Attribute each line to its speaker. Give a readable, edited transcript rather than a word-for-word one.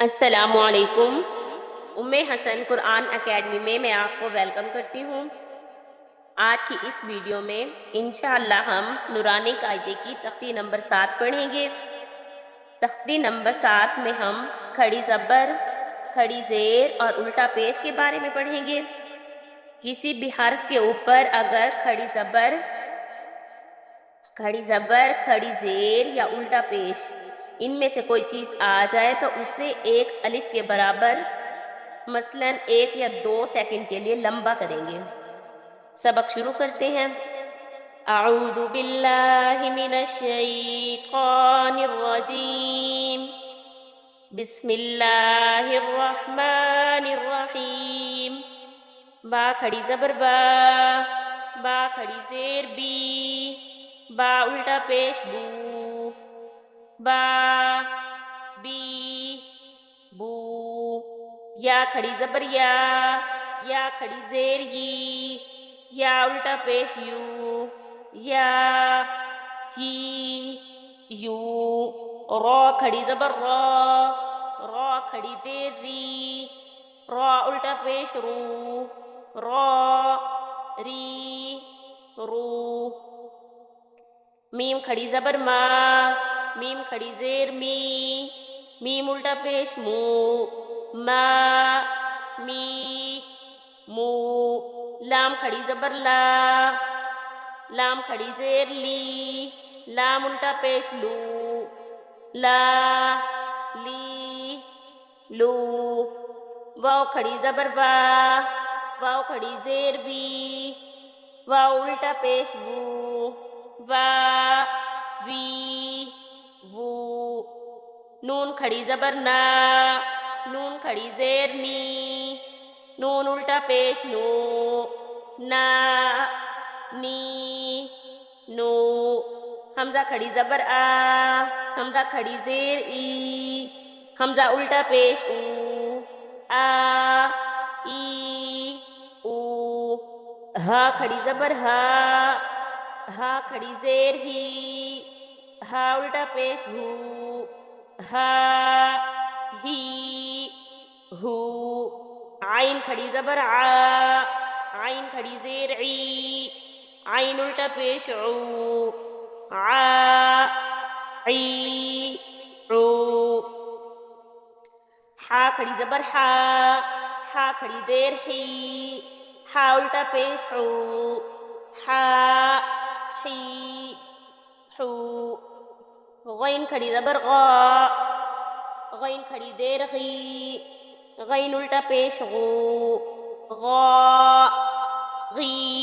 Speaker 1: السلام علیکم۔ ام حسن قرآن اکیڈمی میں آپ کو ویلکم کرتی ہوں۔ آج کی اس ویڈیو میں انشاءاللہ ہم نورانی قاعدے کی تختی نمبر 7 پڑھیں گے۔ تختی نمبر 7 میں ہم کھڑی زبر، کھڑی زیر اور الٹا پیش کے بارے میں پڑھیں گے۔ کسی بھی حرف کے اوپر اگر کھڑی زبر، کھڑی زیر یا الٹا پیش ان میں سے کوئی چیز آ جائے تو اسے ایک الف کے برابر مثلا 1 یا 2 سیکنڈ کے لیے لمبا کریں گے۔ سبق شروع کرتے ہیں۔ اعوذ باللہ من الشیطان الرجیم، بسم اللہ الرحمن الرحیم۔ با کھڑی زبر با، با کھڑی زیر بی، با الٹا پیش بو، با بی بو۔ یا کھڑی زبر یا کھڑی زیر یی، یا الٹا پیش یو، یا ہی یو۔ را کھڑی زبر را کھڑی زیر ری، را الٹا پیش رو، را ری رو۔ میم کھڑی زبر میم کھڑی زیر می، میم الٹا پیش مو، ما می مو۔ لام کھڑی زبر لام کھڑی زیر لی، لام الٹا پیش لو، لا لی لو۔ واو کھڑی زبر واو کھڑی زیر بی، واو الٹا پیش وو، وا وی وو۔ نون کھڑی زبر نون کھڑی زیر نی، نون الٹا پیش نو، نا نی نو۔ حمزہ کھڑی زبر حمزہ کھڑی زیر ای، حمزہ الٹا پیش او، آ ای او۔ ہا کھڑی زبر ہا کھڑی زیر ہی، ہا الٹا پیش ہو، ہا ہی ہو۔ عین کھڑی زبر عین کھڑی زیر عی، عین الٹا پیش عو، عا عی عو۔ حا کھڑی زبر حا کھڑی زیر حی، حا الٹا پیش حو، حا حی حو۔ غین کھڑی زبر غین کھڑی زیر غی، غین الٹا پیش غو، غا غی